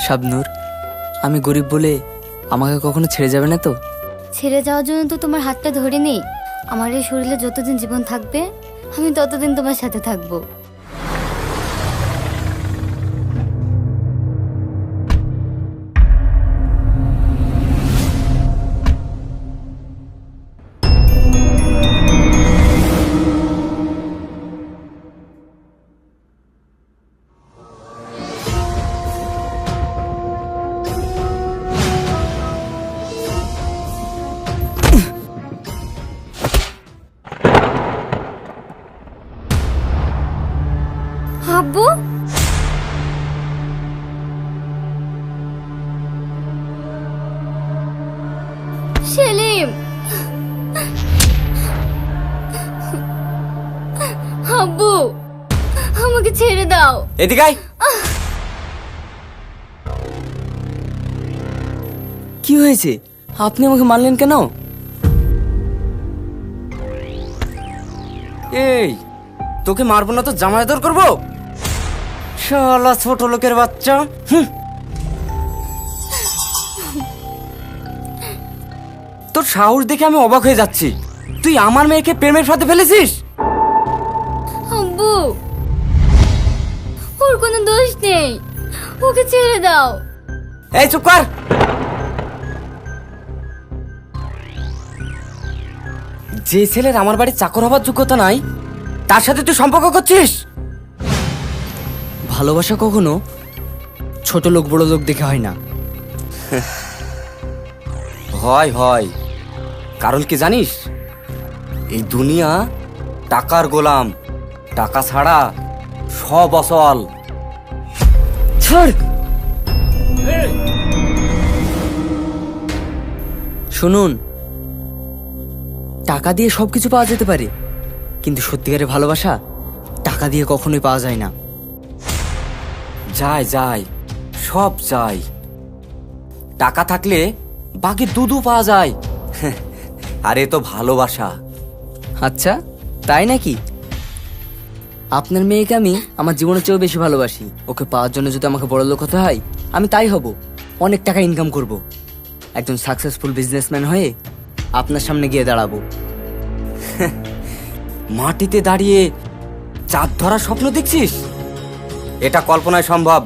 শাবনূর, আমি গরিব বলে আমাকে কখনো ছেড়ে যাবে না তো? ছেড়ে যাওয়ার জন্য তো তোমার হাতটা ধরে নেই। আমার এই শরীরে যতদিন জীবন থাকবে আমি ততদিন তোমার সাথে থাকবো। আব্বু, সেলিম, আব্বু আমাকে ছেড়ে দাও। এদিকে আয়। কি হয়েছে? আপনি আমাকে মারলেন কেন? এই, তোকে মারবো না তো জামাই আদর করবো? শালা ছোট লোকের বাচ্চা। তোর সাহস দেখে আমি অবাক হয়ে যাচ্ছি। তুই আমার মেয়েকে প্রেমের ফাঁদে ফেলেছিস? আব্বু, ওর কোনো দোষ নেই, ওকে ছেড়ে দাও। এই চুপ কর। যে ছেলের আমার বাড়ি চাকর হবার যোগ্যতা নাই, তার সাথে তুই সম্পর্ক করছিস? ভালোবাসা কখনো ছোট লোক বড় লোক দেখে হয় না। হয় হয়, কারণ কি জানিস? এই দুনিয়া টাকার গোলাম, টাকা ছাড়া সব অচল। ছাড়। শুনুন, টাকা দিয়ে সবকিছু পাওয়া যেতে পারে, কিন্তু সত্যিকারের ভালোবাসা টাকা দিয়ে কখনোই পাওয়া যায় না। যায় যায়, সব যায়। টাকা থাকলে বাকি দুধও পাওয়া যায়। আরে তো ভালোবাসা। আচ্ছা, তাই নাকি? আপনার মেয়েকে আমি আমার জীবনের চেয়েও বেশি ভালোবাসি। ওকে পাওয়ার জন্য যদি আমাকে বড় লোক হতে হয়, আমি তাই হব। অনেক টাকা ইনকাম করব, একজন সাকসেসফুল বিজনেসম্যান হয়ে আপনার সামনে গিয়ে দাঁড়াবো। মাটিতে দাঁড়িয়ে চাঁদ ধরার স্বপ্ন দেখছিস? এটা কল্পনায় সম্ভব,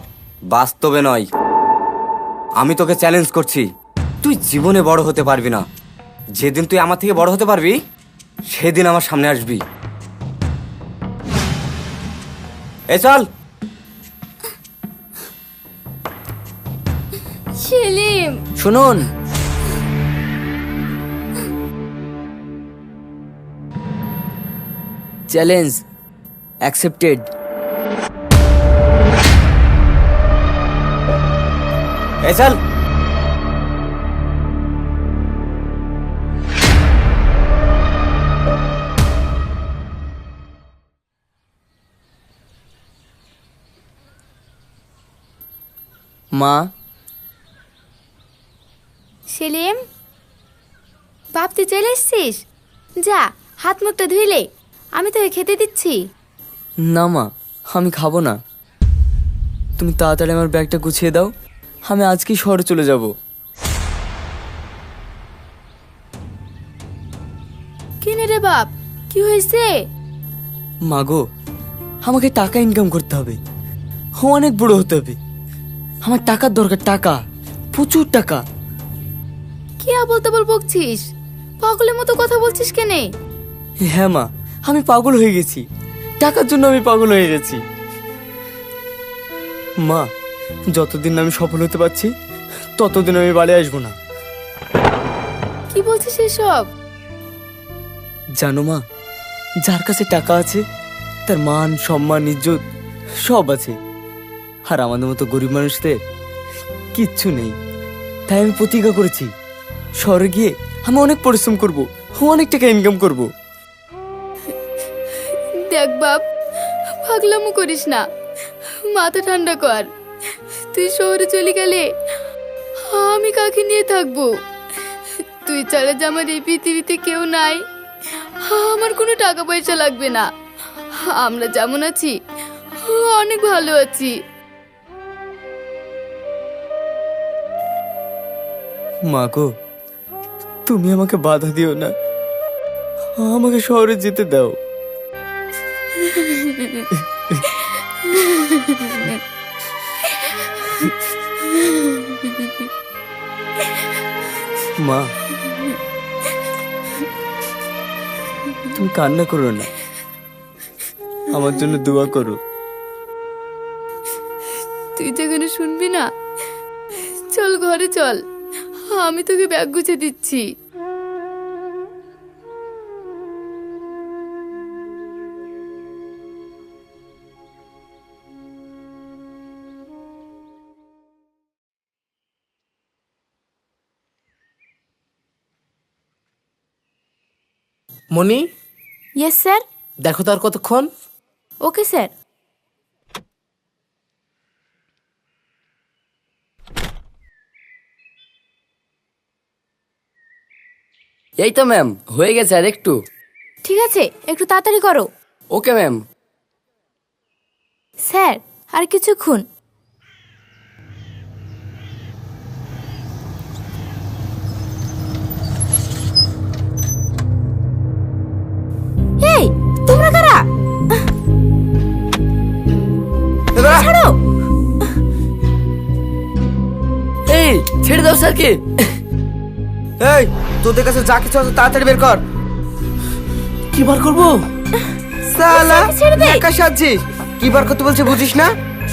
বাস্তবে নয়। আমি তোকে চ্যালেঞ্জ করছি, তুই জীবনে বড় হতে পারবি না। যেদিন তুই আমার থেকে বড় হতে পারবি, সেদিন আমার সামনে আসবি। এই চল। সেলিম, শুনুন, চ্যালেঞ্জ অ্যাকসেপ্টেড। এই চল। মা। সেলিম, বাপ তুই চলে এসছিস? যা, হাত মুখটা ধুইলে, আমি তোকে খেতে দিচ্ছি। না মা, আমি খাবো না। তুমি তাড়াতাড়ি আমার ব্যাগটা গুছিয়ে দাও, আমি আজকেই শহরে চলে যাব। কেনে রে বাপ, কি হয়েছে? মাগো, আমাকে টাকা ইনকাম করতে হবে, অনেক বড় হতে হবে। আমার টাকার দরকার, টাকা, প্রচুর টাকা। কি আবল তাবল বকছিস? পাগলের মতো কথা বলছিস কেনে? হ্যাঁ মা, আমি পাগল হয়ে গেছি। টাকার জন্য আমি পাগল হয়ে গেছি। মা, যতদিন না আমি সফল হতে পারছি, ততদিন আমি বাড়ি আসবো না। কি বলছিস এসব? জানো মা, যার কাছে টাকা আছে তার মান সম্মান ইজ্জত সব আছে, আর আমাদের মতো গরিব মানুষদের কিচ্ছু নেই। তাই আমি প্রতিজ্ঞা করেছি, শহরে গিয়ে আমি অনেক পরিশ্রম করব, অনেক টাকা ইনকাম করব। দেখ বাপ, পাগলামো করিস না, মাথা ঠান্ডা কর। তুই শহরে চলে গেলে আমি কাকে নিয়ে থাকবো? তুই ছাড়া যে আমার এই পৃথিবীতে কেউ নাই। আমার কোনো টাকা পয়সা লাগবে না, আমরা যেমন আছি অনেক ভালো আছি। মা গো, তুমি আমাকে বাধা দিও না, আমাকে শহরে যেতে দাও। মা, তুমি কান্না করো না, আমার জন্য দোয়া করো। তুই যেখানে শুনবি না, চল ঘরে চল, আমি তোকে ব্যাগ গুছিয়ে দিচ্ছি। মনি, ইয়েস স্যার। দেখো তো আর কতক্ষণ। Okay sir. এই তো ম্যাম, হয়ে গেছে, আর একটু। ঠিক আছে, একটু তাড়াতাড়ি করো। Okay ma'am. স্যার, আর কিছুক্ষণ। এই, তোমরা কারা? ছাড়ো। এই, ছেড়ে দাও স্যারকে। এই, তোদের কাছে যা কিছু আছে তাড়াতাড়ি বের কর। কি বার করবো? সালা, স্যারকে ছেড়ে দে। একা সাজছিস? কি বার করতে বলছে বুঝিস না?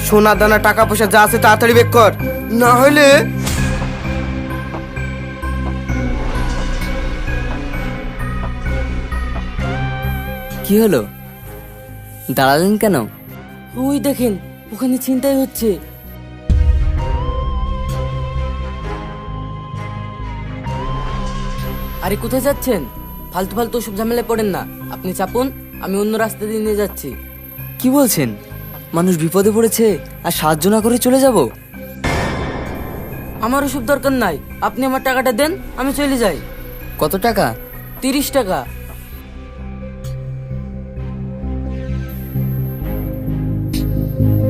সোনা দানা টাকা পয়সা যা আছে তাড়াতাড়ি বের কর, না হলে। কি হলো, দাঁড়ালেন কেন? ওই দেখেন, ওখানে ছিনতাই হচ্ছে। আরে কোথায় যাচ্ছেন? ফালতু ফালতু ওসব ঝামেলায় পড়েন না, আপনি চাপুন, আমি অন্য রাস্তা দিয়ে নিয়ে যাচ্ছি। কি বলছেন? মানুষ বিপদে পড়েছে আর সাহায্য না করে চলে যাব? আমার ওসব দরকার নাই, আপনি আমার টাকাটা দেন, আমি চলে যাই। কত টাকা? 30 টাকা।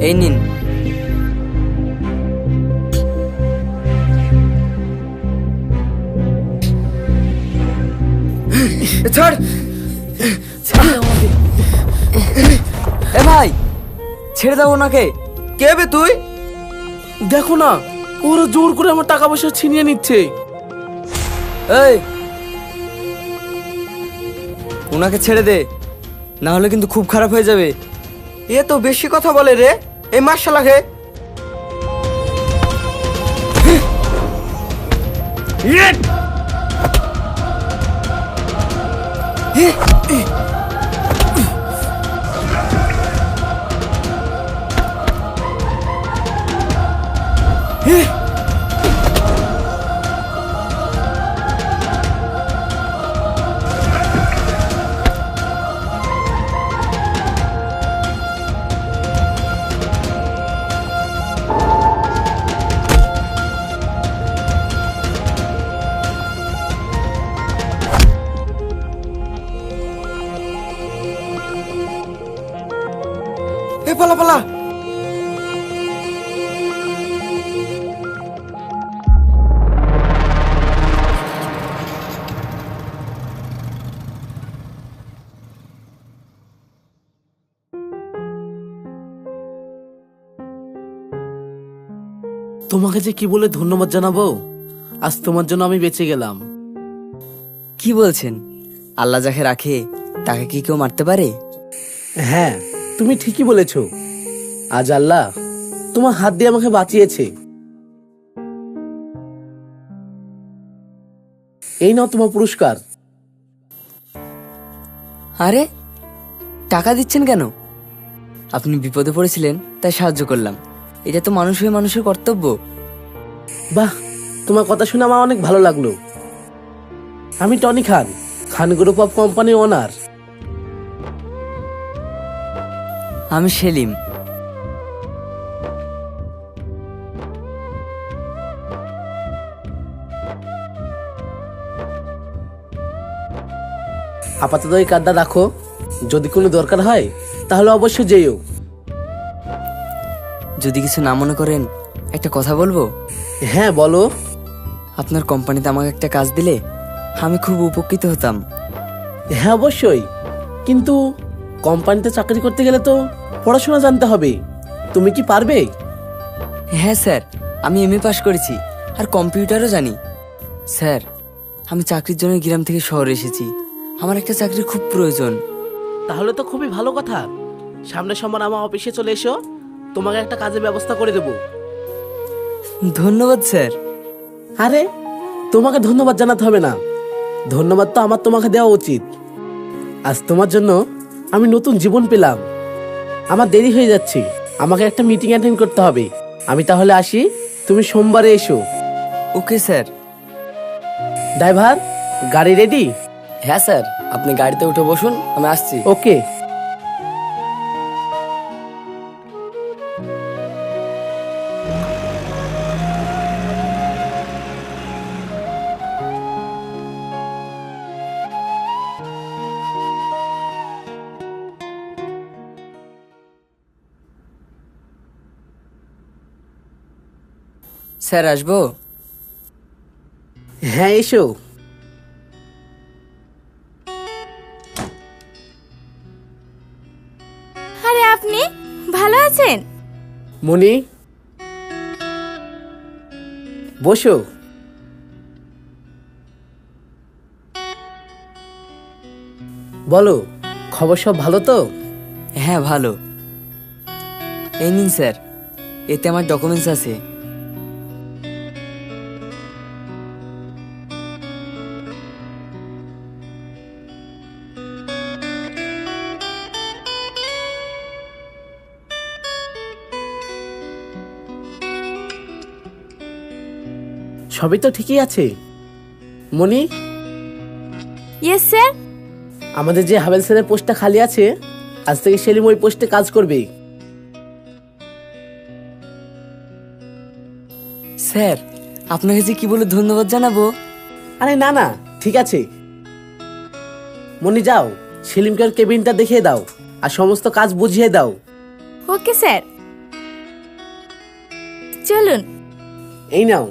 এই নিন। ছাড়। এ ভাই, ছেড়ে দাও ওনাকে। কে বে তুই? দেখো না, ওরা জোর করে আমার টাকা পয়সা ছিনিয়ে নিচ্ছে। এই, ওনাকে ছেড়ে দে, না হলে কিন্তু খুব খারাপ হয়ে যাবে। এ তো বেশি কথা বলে রে, এই মার্শালাকে। এ পালা পালা। তোমাকে যে কি বলে ধন্যবাদ জানাবো, আজ তোমার জন্য আমি বেঁচে গেলাম। কি বলছেন? আল্লাহ যাকে রাখে তাকে কি কেউ মারতে পারে? হ্যাঁ, তুমি ঠিকই বলেছো। আজ আল্লাহ তোমার হাত দিয়ে আমাকে বাঁচিয়েছে। এই নাও তোমার পুরস্কার। আরে, টাকা দিচ্ছেন কেন? আপনি বিপদে পড়েছিলেন তাই সাহায্য করলাম, এটা তো মানুষ হয়ে মানুষের কর্তব্য। বাহ, তোমার কথা শুনে আমার অনেক ভালো লাগলো। আমি Tony Khan, Khan group of company owner. আমি সেলিম। আপাতত এই কার্ডটা রাখো, যদি কোনো দরকার হয় তাহলে অবশ্যই যেও। যদি কিছু না মনে করেন একটা কথা বলবো। হ্যাঁ বলো। আপনার কোম্পানিতে আমাকে একটা কাজ দিলে আমি খুব উপকৃত হতাম। হ্যাঁ অবশ্যই, কিন্তু কোম্পানিতে চাকরি করতে গেলে তো পড়াশোনা জানতে হবে। তুমি কি পারবে? হ্যাঁ স্যার, আমি এমএ পাস করেছি আর কম্পিউটারও জানি। স্যার, আমি চাকরির জন্য গ্রাম থেকে শহরে এসেছি। আমার একটা চাকরির খুব প্রয়োজন। তাহলে তো খুবই ভালো কথা। সামনের সোমবার আমার অফিসে চলে এসো, তোমাকে একটা কাজের ব্যবস্থা করে দেবো। ধন্যবাদ স্যার। আরে, তোমাকে ধন্যবাদ জানাতে হবে না, ধন্যবাদ তো আমার তোমাকে দেওয়া উচিত। আজ তোমার জন্য আমি নতুন জীবন পেলাম। আমার দেরি হয়ে যাচ্ছে, আমাকে একটা মিটিং অ্যাটেন্ড করতে হবে। আমি তাহলে আসি, তুমি সোমবারে এসো। Okay sir. ড্রাইভার, গাড়ি রেডি? হ্যাঁ স্যার, আপনি গাড়িতে উঠে বসুন, আমি আসছি। ওকে। স্যার, আসবো? হ্যাঁ এসো। আরে আপনি ভালো আছেন? মনি, বসো। বলো, খবর সব ভালো তো? হ্যাঁ ভালো। এই নিন স্যার, এতে আমার ডকুমেন্টস আছে। সবই তো ঠিকই আছে। মনি, ইয়েস স্যার। আমাদের যে হাভেলসের পোস্টটা খালি আছে, আজ থেকে সেলিম ওই পোস্টে কাজ করবে। স্যার, আপনাকে যে কি বলে ধন্যবাদ জানাবো। আরে না না, ঠিক আছে। মনি যাও, সেলিমকে ওর কেবিনটা দেখিয়ে দাও আর সমস্ত কাজ বুঝিয়ে দাও। ওকে স্যার, চলুন। এই নাও।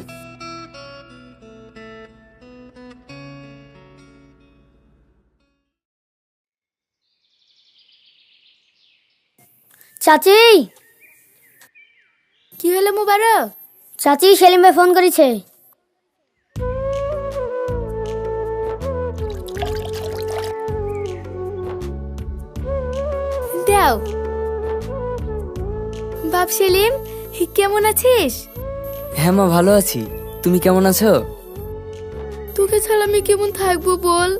চাচি, কি হলো মুবারক? চাচি সেলিম ভাই ফোন করেছে। দাও। বাপ সেলিম, কেমন আছিস? হ্যাঁ মা, ভালো আছি। তুমি কেমন আছো? তোকে ছাড়া আমি কেমন থাকবো বল?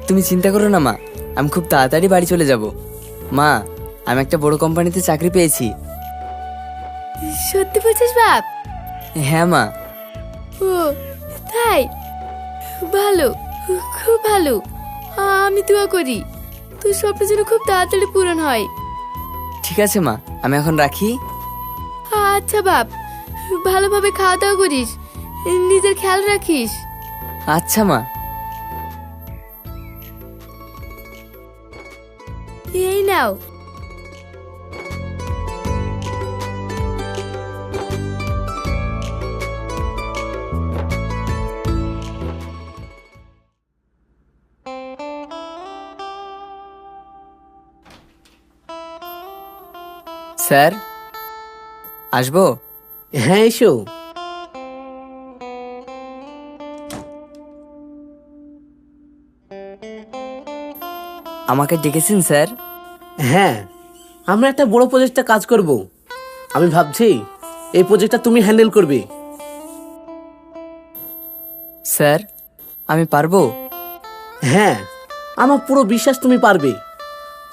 তুমি চিন্তা করো না মা, আমি খুব তাড়াতাড়ি বাড়ি চলে যাব। মা, আমি একটা বড় কোম্পানিতে চাকরি পেয়েছি। সত্যি বলছিস বাপ? হ্যাঁ মা। ও তাই? ভালো, খুব ভালো। আমি দোয়া করি তোর স্বপ্ন যেন খুব তাড়াতাড়ি পূরণ হয়। ঠিক আছে মা, আমি এখন রাখি। আচ্ছা বাপ, ভালোভাবে খাওয়া দাওয়া করিস, নিজের খেয়াল রাখিস। আচ্ছা মা। এই নাও। স্যার, আসবো? হ্যাঁ এসো। আমাকে ডেকেছেন স্যার? হ্যাঁ, আমরা একটা বড় প্রজেক্টে কাজ করব। আমি ভাবছি এই প্রজেক্টটা তুমি হ্যান্ডেল করবে। স্যার, আমি পারবো? হ্যাঁ, আমার পুরো বিশ্বাস তুমি পারবে।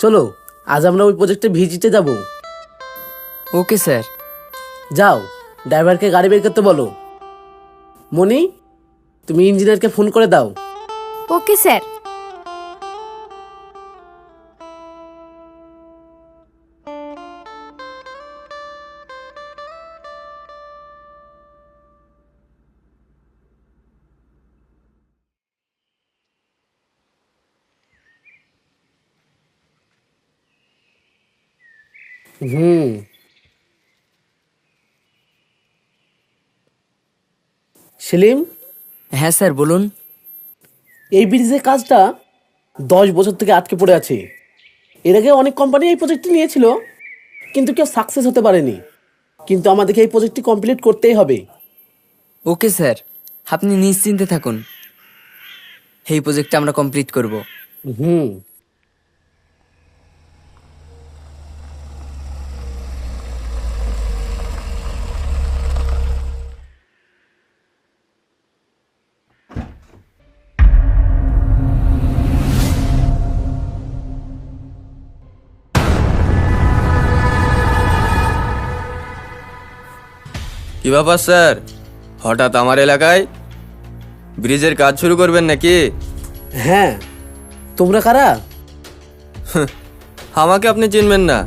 চলো, আজ আমরা ওই প্রজেক্টে ভিজিটে যাব। Okay sir. যাও, ড্রাইভারকে গাড়ি বের করতে বলো। মনি, তুমি ইঞ্জিনিয়ারকে ফোন করে দাও। Okay sir. হুম। সেলিম, হ্যাঁ স্যার বলুন। এই ব্রিজের কাজটা 10 বছর থেকে আটকে পড়ে আছে। এর আগে অনেক কোম্পানি এই প্রজেক্টটি নিয়েছিল, কিন্তু কেউ সাকসেস হতে পারেনি। কিন্তু আমাদেরকে এই প্রজেক্টটি কমপ্লিট করতেই হবে। ওকে স্যার, আপনি নিশ্চিন্তে থাকুন, এই প্রজেক্টটা আমরা কমপ্লিট করব। হুম। কি ব্যাপার স্যার, হঠাৎ আমার এলাকায় ব্রিজের কাজ শুরু করবেন নাকি? হ্যাঁ, তোমরা কারা? আমাকে আপনি চিনবেন না?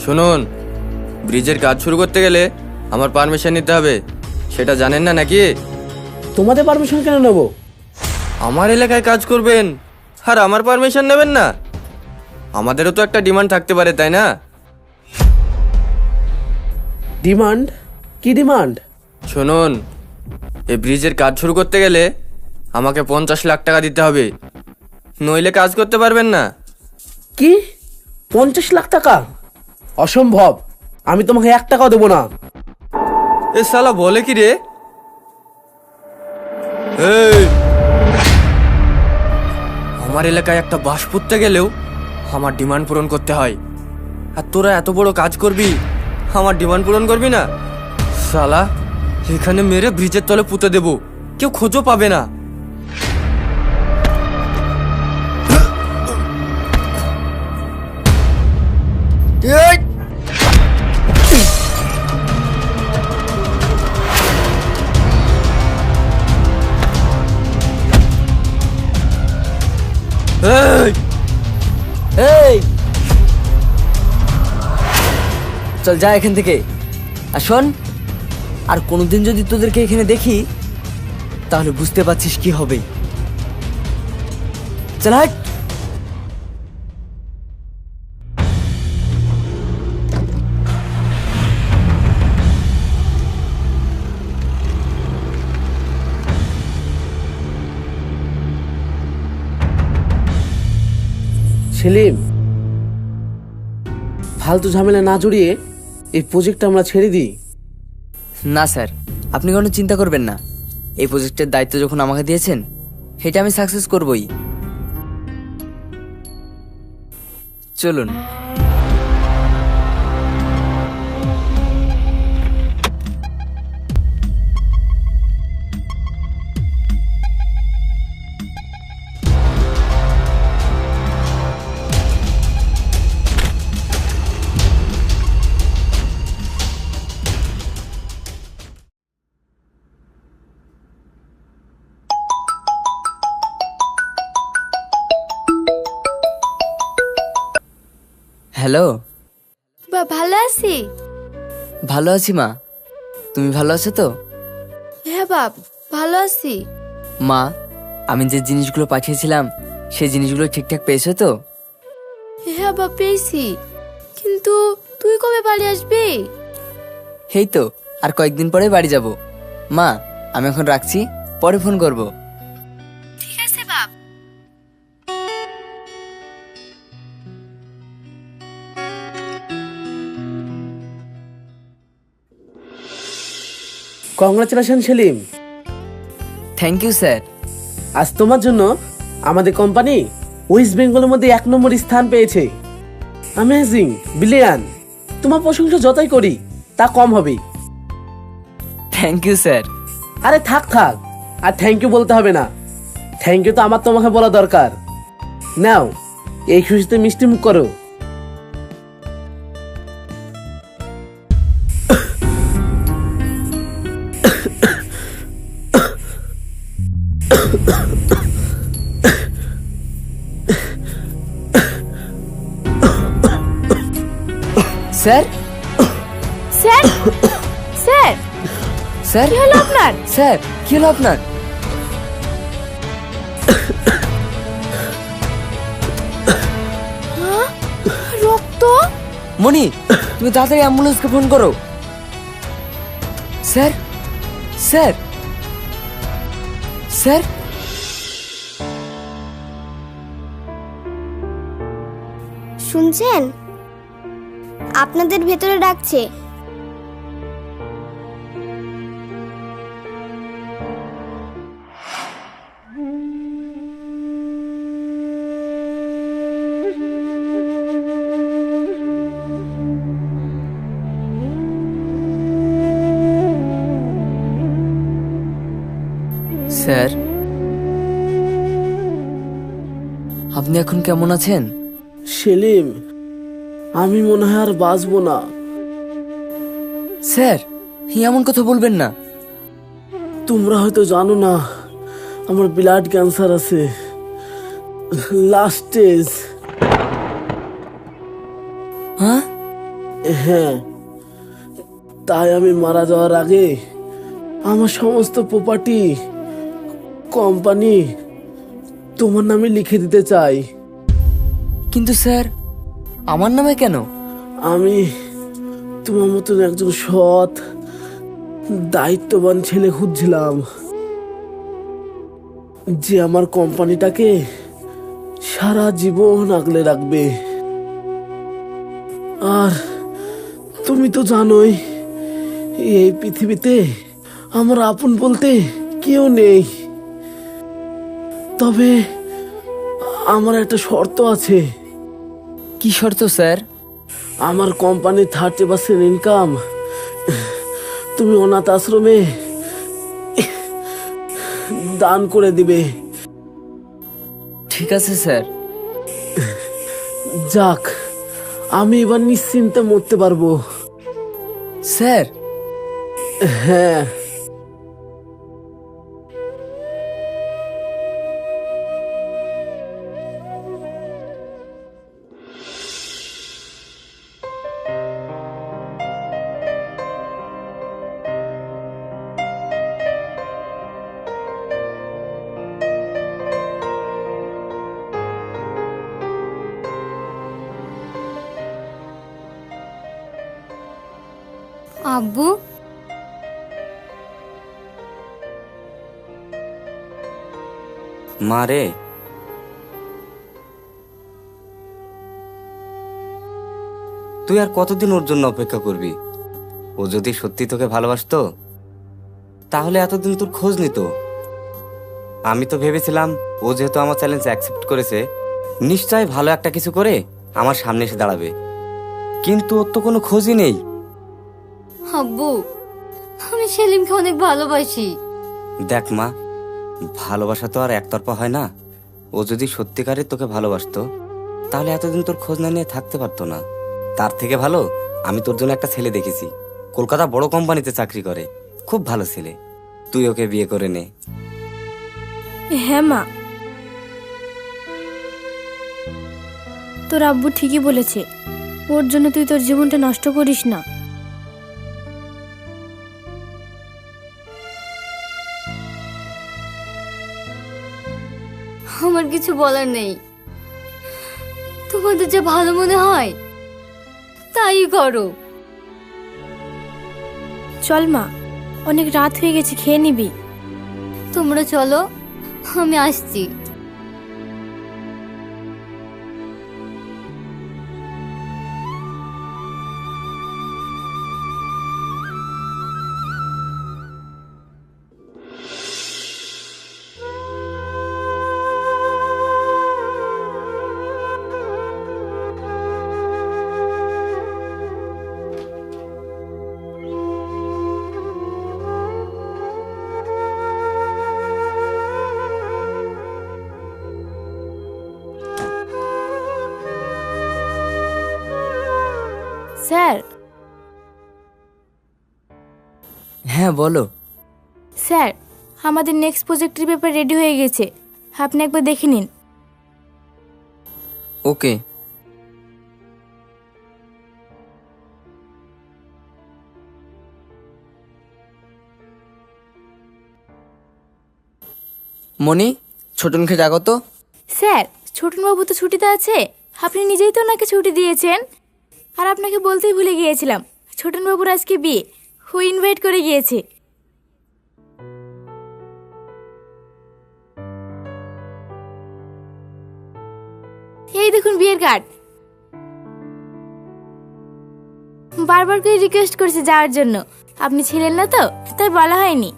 শুনুন, ব্রিজের কাজ শুরু করতে গেলে আমার পারমিশন নিতে হবে, সেটা জানেন না নাকি? তোমাদের পারমিশন কেন নেবো? আমার এলাকায় কাজ করবেন আর আমার পারমিশন নেবেন না? আমাদেরও তো একটা ডিমান্ড থাকতে পারে, তাই না? ডিমান্ড? কি ডিমান্ড? শুনুন, এই ব্রিজের কাজ শুরু করতে গেলে আমাকে 50 লাখ টাকা দিতে হবে, নইলে কাজ করতে পারবেন না। কি 50 লাখ টাকা? অসম্ভব, আমি তোমাকে 1 টাকাও দেবো না। এ শালা বলে কি রে? এই, আমার এলাকায় একটা বাস পুঁততে গেলেও আমার ডিমান্ড পূরণ করতে হয়, আর তোরা এত বড় কাজ করবি, আমার ডিমান্ড পূরণ করবি না? শালা এখানে মেরে ব্রিজের তলে পুঁতে দেবো, কেউ খোঁজও পাবে না। এই, এই চল যা এখান থেকে। আর শোন, আর কোনোদিন যদি তোদেরকে এখানে দেখি তাহলে বুঝতে পারছিস কি হবে। চল হাট। সেলিম, ফালতু ঝামেলা না জড়িয়ে এই প্রজেক্টটা আমরা ছেড়ে দিই। না স্যার, আপনি কোনো চিন্তা করবেন না, এই প্রজেক্টের দায়িত্ব যখন আমাকে দিয়েছেন সেটা আমি সাকসেস করবই। চলুন। হ্যালো। বা ভালো আছি? ভালো আছি মা, তুমি ভালো আছো তো? হ্যাঁ বাপ, ভালো আছি। মা, আমি যে জিনিসগুলো পাঠিয়েছিলাম সেই জিনিসগুলো ঠিকঠাক পেয়েছো তো? হ্যাঁ বাপ, পেয়েছি। কিন্তু তুই কবে বাড়ি আসবি? এই তো আর কয়েকদিন পরে বাড়ি যাব। মা, আমি এখন রাখছি, পরে ফোন করব। ঠিক আছে বাপ। Congratulation Salim, thank you sir. আজ তোমার জন্য আমাদের কোম্পানি ওয়েস্ট বেঙ্গলের মধ্যে 1 নম্বর স্থান পেয়েছে। Amazing, brilliant. তোমার প্রশংসা যতই করি তা কম হবে। Thank you sir. আরে থাক থাক, আর থ্যাংক ইউ বলতে হবে না। থ্যাংক ইউ তো আমার তোমাকে বলা দরকার। নাও, এই খুশিতে মিষ্টি মুখ করো। স্যার, স্যার, স্যার, স্যার, কি হলো আপনার? স্যার, কি হলো আপনার? রক্ত? মনি, তুমি তাড়াতাড়ি অ্যাম্বুলেন্সকে ফোন করো। স্যার, স্যার, স্যার, শুনছেন? আপনাদের ভেতরে ডাকছে। স্যার, আপনি এখন কেমন আছেন? সেলিম, আমি মনে হয় আর বাঁচবো না। স্যার, এমন কথা বলবেন না। তোমরা হয়তো জানো না, আমার ব্লাড ক্যান্সার আছে, লাস্ট স্টেজ। হ্যাঁ? হ্যাঁ, তাই আমি মারা যাওয়ার আগে আমার সমস্ত প্রপার্টি, কোম্পানি তোমার নামে লিখে দিতে চাই। কিন্তু স্যার, আমার নামে কেন? আমি তোমার মতন একজন সৎ, দায়িত্ববান ছেলে খুঁজছিলাম, যে আমার কোম্পানিটাকে সারা জীবন আগলে রাখবে। আর তুমি তো জানোই, এই পৃথিবীতে আমার আপন বলতে কেউ নেই। তবে আমার একটা শর্ত আছে। কি শর্ত স্যার? আমার কোম্পানির 30% ইনকাম তুমি অনাথ আশ্রমে দান করে দিবে। ঠিক আছে স্যার। যাক, আমি এবার নিশ্চিন্তে মরতে পারবো। স্যার, হ্যাঁ, আব্বু, মা রে, তুই আর কতদিন ওর জন্য অপেক্ষা করবি? ও যদি সত্যি তোকে ভালোবাসতো তাহলে এতদিন তোর খোঁজ নিত। আমি তো ভেবেছিলাম ও যেহেতু আমার চ্যালেঞ্জ অ্যাকসেপ্ট করেছে, নিশ্চয় ভালো একটা কিছু করে আমার সামনে এসে দাঁড়াবে, কিন্তু ওর তো কোনো খোঁজই নেই। আব্বু, আমি সেলিমকে অনেক ভালোবাসি। দেখ মা, ভালোবাসা তো আর একতরফা হয় না। ও যদি সত্যিকারের তোকে ভালোবাসতো তাহলে এতদিন তোর খোঁজ না নিয়ে থাকতে পারতো না। তার থেকে ভালো আমি তোর জন্য একটা ছেলে দেখেছি, কলকাতা বড় কোম্পানিতে চাকরি করে, খুব ভালো ছেলে। তুই ওকে বিয়ে করে নে। হ্যাঁ মা, তোর আব্বু ঠিকই বলেছে, ওর জন্য তুই তোর জীবনটা নষ্ট করিস না। আমার কিছু বলার নেই, তোমাদের যা ভালো মনে হয় তাই করো। চল মা, অনেক রাত হয়ে গেছে, খেয়ে নিবি। তোমরা চলো, আমি আসছি। স্যার, হ্যাঁ বলো। স্যার, আমাদের নেক্সট প্রজেক্টের পেপার রেডি হয়ে গেছে, আপনি একবার দেখে নিন। ওকে। মনি, ছোটনকে জাগো তো। স্যার, ছোটনবাবু তো ছুটিতে আছে, আপনি নিজেই তো ওনাকে ছুটি দিয়েছেন। আর আপনাকে বলতেই ভুলে গিয়েছিলাম, ছোটনবাবুর আজকে বিয়ে, ও ইনভাইট করে গিয়েছে। এই দেখুন বিয়ের কার্ড। বারবার করে রিকোয়েস্ট করেছে যাওয়ার জন্য, আপনি ছিলেন না তো তাই বলা হয়নি।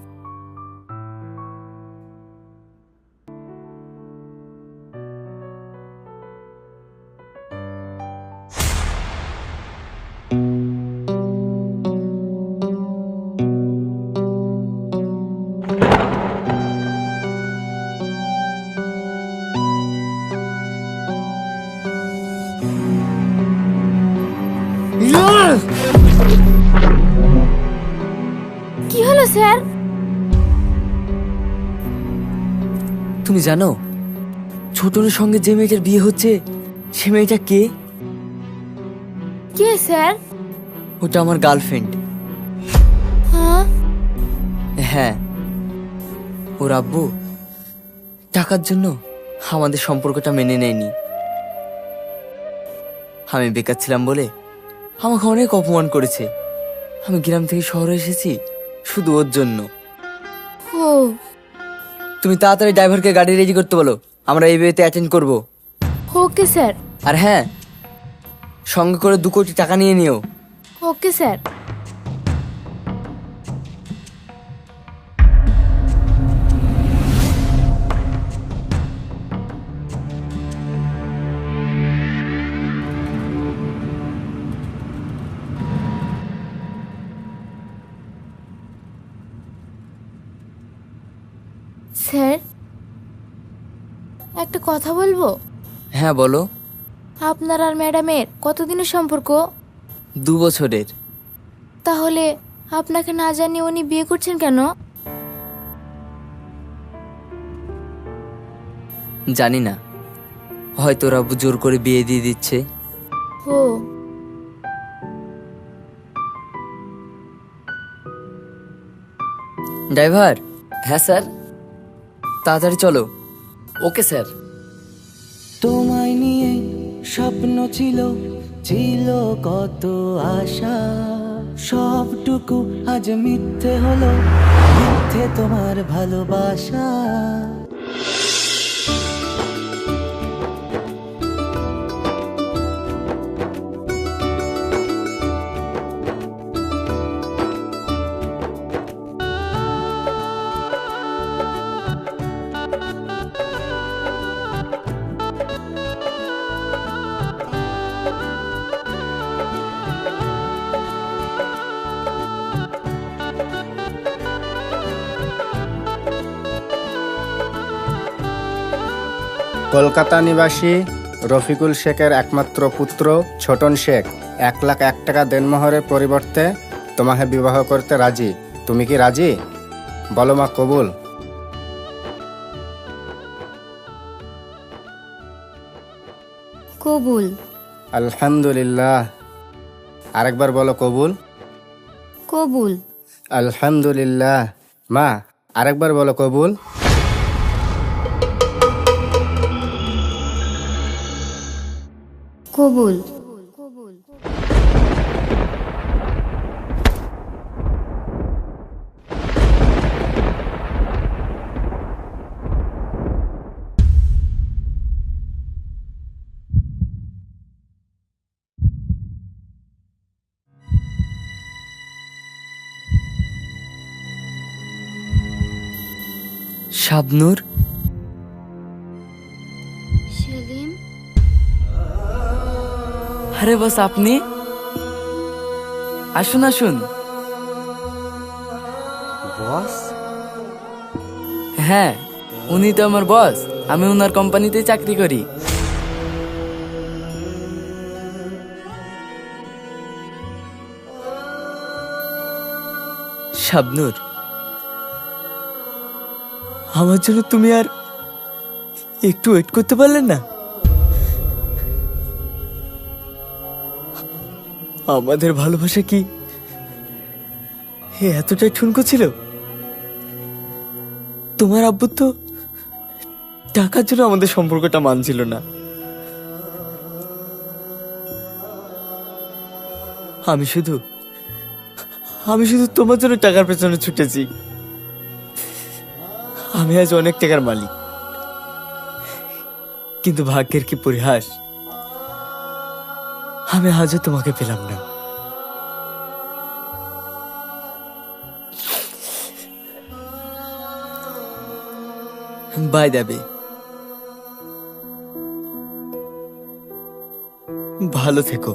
কি হলো স্যার? তুমি জানো ছোটনের সঙ্গে যে মেয়েটার বিয়ে হচ্ছে সে মেয়েটা কে? কে স্যার? ওটা আমার গার্লফ্রেন্ড। হ্যাঁ? হ্যাঁ, ওর আব্বু টাকার জন্য আমাদের সম্পর্কটা মেনে নেয়নি। আমি বেকার ছিলাম বলে আমাকে অনেক অপমান করেছে। আমি গ্রাম থেকে শহরে এসেছি শুধু ওর জন্য। ও, তুমি তাড়াতাড়ি ড্রাইভারকে গাড়ি রেডি করতে বলো, আমরা এই বিয়েতে অ্যাটেন্ড করব। Okay sir. আর হ্যাঁ, সঙ্গে করে 2 কোটি টাকা নিয়ে নিও। Okay sir. স্যার, একটা কথা বলবো? হ্যাঁ বলো। আপনার আর ম্যাডামের কতদিনের সম্পর্ক? 2 বছরের। তাহলে আপনাকে না জানিয়ে উনি বিয়ে করছেন কেন? জানি না, হয়তো ওর আব্বু জোর করে বিয়ে দিয়ে দিচ্ছে। ও, ড্রাইভার, হ্যাঁ স্যার। তাড়াতাড়ি চলো। Okay sir. তোমায় নিয়ে স্বপ্ন ছিল, ছিল কত আশা, সবটুকু আজ মিথ্যে হলো, মিথ্যে তোমার ভালোবাসা। কলকাতা নিবাসী রফিকুল শেখের একমাত্র পুত্র ছোটন শেখ 1,01,000 টাকা দেনমোহরের পরিবর্তে তোমাকে বিবাহ করতে রাজি। তুমি কি রাজি? বলো মা, কবুল? কবুল। আলহামদুলিল্লাহ। আরেকবার বলো, কবুল। কবুল। আলহামদুলিল্লাহ। মা, আরেকবার বলো, কবুল। কবুল। শাবনূর, সেলিম, আরে বস আপনি? আসুন আসুন। বস? হ্যাঁ, উনি তো আমার বস। আমি ওনার কোম্পানিতে চাকরি করি। শাবনূর, আমার জন্য তুমি আর একটু ওয়েট করতে পারলেন না? আমাদের ভালোবাসা কি এতটাই ঠুনকো ছিল? তোমার আব্বু তো টাকার জন্য আমাদের সম্পর্কটা মানছিল না। আমি শুধু তোমার জন্য টাকার পেছনে ছুটেছি। আমি আজ অনেক টাকার মালিক, কিন্তু ভাগ্যের কি পরিহাস, আমি আজও তোমাকে পেলাম না। বাই দেবে, ভালো থেকো।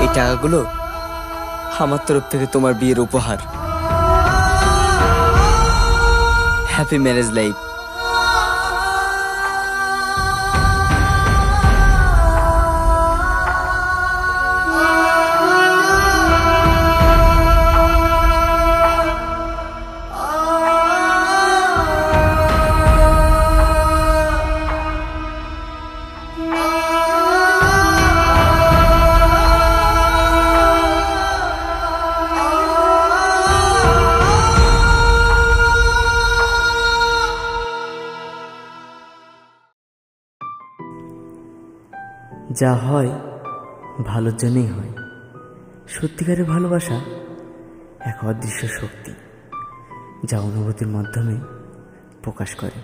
এই টাকাগুলো আমার তরফ থেকে তোমার বিয়ের উপহার। Happy marriage life. যা হয় ভালোর জন্যই হয়। সত্যিকারের ভালোবাসা এক অদৃশ্য শক্তি, যা অনুভূতির মাধ্যমে প্রকাশ করে।